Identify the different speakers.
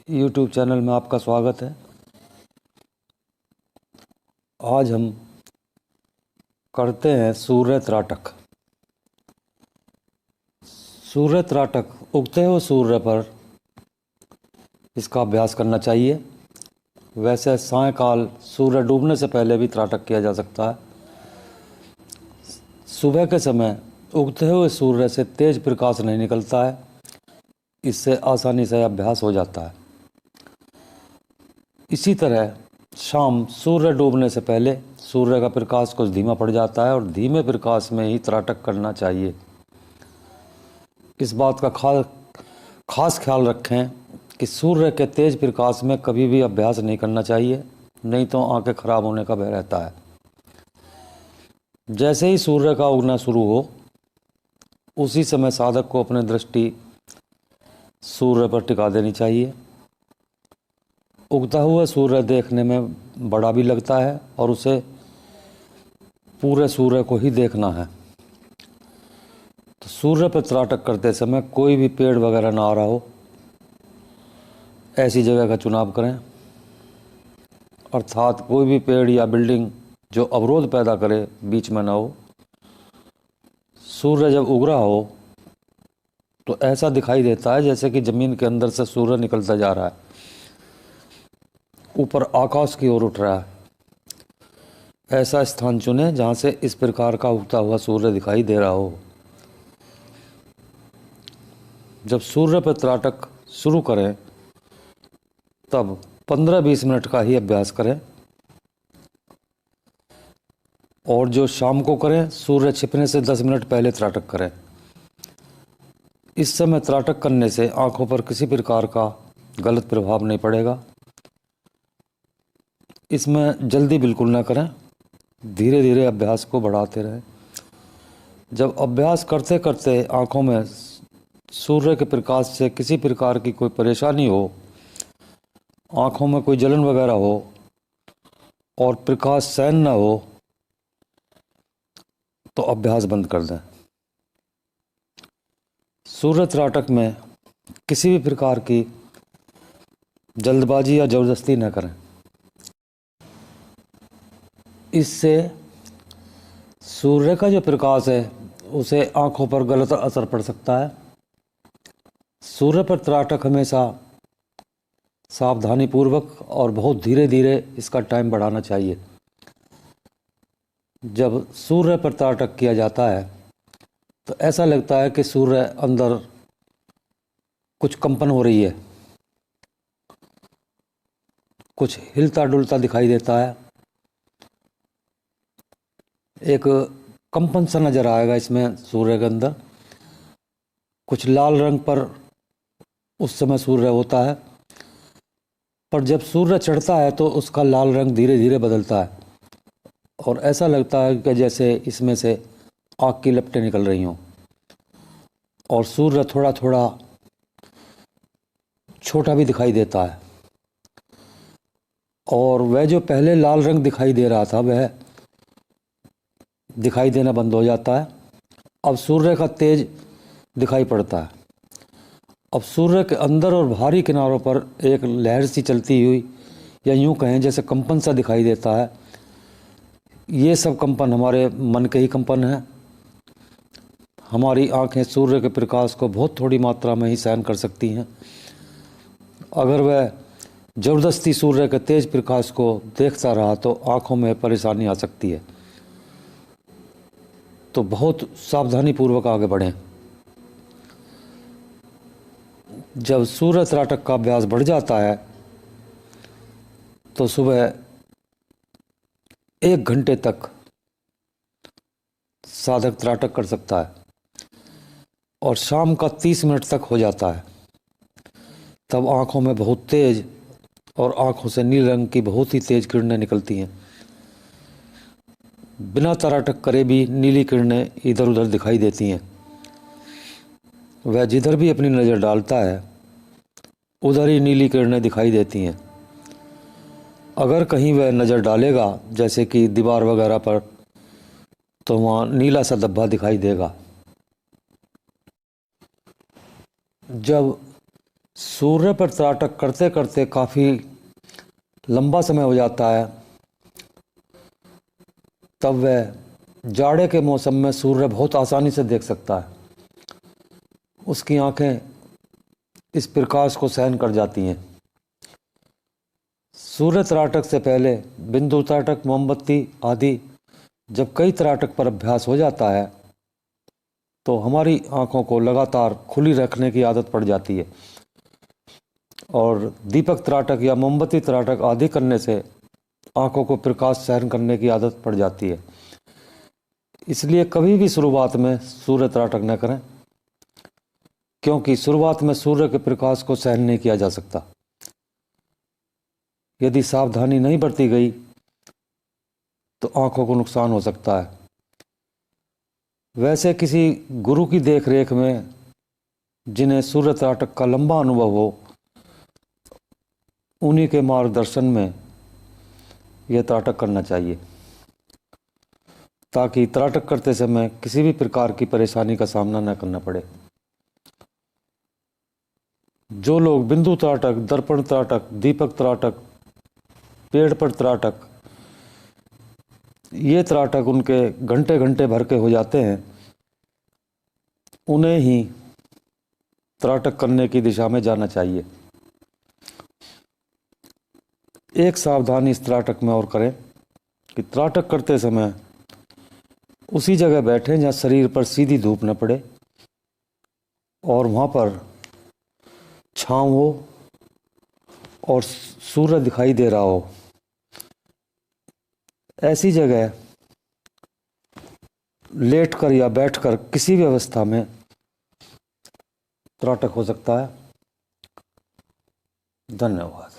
Speaker 1: YouTube channel में आपका स्वागत है। आज हम करते हैं सूर्य त्राटक। सूर्य त्राटक उगते हुए सूर्य पर इसका अभ्यास करना चाहिए। वैसे सायंकाल सूर्य डूबने से पहले भी त्राटक किया जा सकता है। सुबह के समय उगते हुए सूर्य से तेज प्रकाश नहीं निकलता है, इससे आसानी से अभ्यास हो जाता है। इसी तरह शाम सूर्य डूबने से पहले सूर्य का प्रकाश कुछ धीमा पड़ जाता है और धीमे प्रकाश में ही त्राटक करना चाहिए। इस बात का खास ख्याल रखें कि सूर्य के तेज प्रकाश में कभी भी अभ्यास नहीं करना चाहिए, नहीं तो आंखें खराब होने का भय रहता है। जैसे ही सूर्य का उगना शुरू हो, उसी समय साधक को अपनी दृष्टि सूर्य पर टिका देनी चाहिए। उगता हुआ सूर्य देखने में बड़ा भी लगता है और उसे पूरे सूर्य को ही देखना है। तो सूर्य पर त्राटक करते समय कोई भी पेड़ वगैरह ना आ रहा हो, ऐसी जगह का चुनाव करें। अर्थात कोई भी पेड़ या बिल्डिंग जो अवरोध पैदा करे बीच में ना हो। सूर्य जब उग रहा हो तो ऐसा दिखाई देता है जैसे कि ज़मीन के अंदर से सूर्य निकलता जा रहा है, ऊपर आकाश की ओर उठ रहा है। ऐसा स्थान चुनें जहाँ से इस प्रकार का उगता हुआ सूर्य दिखाई दे रहा हो। जब सूर्य पर त्राटक शुरू करें तब 15-20 मिनट का ही अभ्यास करें, और जो शाम को करें सूर्य छिपने से 10 मिनट पहले त्राटक करें। इस समय त्राटक करने से आंखों पर किसी प्रकार का गलत प्रभाव नहीं पड़ेगा। इसमें जल्दी बिल्कुल ना करें, धीरे धीरे अभ्यास को बढ़ाते रहें। जब अभ्यास करते करते आंखों में सूर्य के प्रकाश से किसी प्रकार की कोई परेशानी हो, आंखों में कोई जलन वगैरह हो और प्रकाश सहन ना हो, तो अभ्यास बंद कर दें। सूर्य त्राटक में किसी भी प्रकार की जल्दबाजी या ज़बरदस्ती न करें। इससे सूर्य का जो प्रकाश है उसे आंखों पर गलत असर पड़ सकता है। सूर्य पर त्राटक हमेशा सावधानीपूर्वक और बहुत धीरे धीरे इसका टाइम बढ़ाना चाहिए। जब सूर्य पर त्राटक किया जाता है तो ऐसा लगता है कि सूर्य अंदर कुछ कंपन हो रही है, कुछ हिलता डुलता दिखाई देता है, एक कंपन सा नज़र आएगा इसमें सूर्य के अंदर। कुछ लाल रंग पर उस समय सूर्य होता है, पर जब सूर्य चढ़ता है तो उसका लाल रंग धीरे धीरे बदलता है और ऐसा लगता है कि जैसे इसमें से आग की लपटें निकल रही हों, और सूर्य थोड़ा थोड़ा छोटा भी दिखाई देता है। और वह जो पहले लाल रंग दिखाई दे रहा था वह दिखाई देना बंद हो जाता है। अब सूर्य का तेज दिखाई पड़ता है। अब सूर्य के अंदर और बाहरी किनारों पर एक लहर सी चलती हुई, या यूं कहें जैसे कंपन सा दिखाई देता है। ये सब कंपन हमारे मन के ही कंपन हैं। हमारी आंखें सूर्य के प्रकाश को बहुत थोड़ी मात्रा में ही सहन कर सकती हैं। अगर वह ज़बरदस्ती सूर्य के तेज प्रकाश को देखता रहा तो आंखों में परेशानी आ सकती है। तो बहुत सावधानीपूर्वक आगे बढ़ें। जब सूर्य त्राटक का अभ्यास बढ़ जाता है तो सुबह 1 घंटे तक साधक त्राटक कर सकता है और शाम का 30 मिनट तक हो जाता है। तब आँखों में बहुत तेज और आँखों से नीले रंग की बहुत ही तेज किरणें निकलती हैं। बिना त्राटक करे भी नीली किरणें इधर उधर दिखाई देती हैं। वह जिधर भी अपनी नज़र डालता है उधर ही नीली किरणें दिखाई देती हैं। अगर कहीं वह नज़र डालेगा जैसे कि दीवार वगैरह पर, तो वहाँ नीला सा धब्बा दिखाई देगा। जब सूर्य पर त्राटक करते करते काफ़ी लंबा समय हो जाता है, तब वह जाड़े के मौसम में सूर्य बहुत आसानी से देख सकता है। उसकी आंखें इस प्रकाश को सहन कर जाती हैं। सूर्य त्राटक से पहले बिंदु त्राटक, मोमबत्ती आदि जब कई त्राटक पर अभ्यास हो जाता है तो हमारी आंखों को लगातार खुली रखने की आदत पड़ जाती है और दीपक त्राटक या मोमबत्ती त्राटक आदि करने से आंखों को प्रकाश सहन करने की आदत पड़ जाती है। इसलिए कभी भी शुरुआत में सूर्य त्राटक न करें, क्योंकि शुरुआत में सूर्य के प्रकाश को सहन नहीं किया जा सकता। यदि सावधानी नहीं बरती गई तो आंखों को नुकसान हो सकता है। वैसे किसी गुरु की देखरेख में जिन्हें सूर्य त्राटक का लंबा अनुभव हो, उन्हीं के मार्गदर्शन में यह त्राटक करना चाहिए, ताकि त्राटक करते समय किसी भी प्रकार की परेशानी का सामना न करना पड़े। जो लोग बिंदु त्राटक, दर्पण त्राटक, दीपक त्राटक, पेड़ पर त्राटक, ये त्राटक उनके घंटे घंटे भर के हो जाते हैं, उन्हें ही त्राटक करने की दिशा में जाना चाहिए। एक सावधानी इस त्राटक में और करें कि त्राटक करते समय उसी जगह बैठें जहाँ शरीर पर सीधी धूप न पड़े और वहाँ पर छाँव हो और सूर्य दिखाई दे रहा हो। ऐसी जगह लेटकर या बैठकर किसी भी अवस्था में त्राटक हो सकता है। धन्यवाद।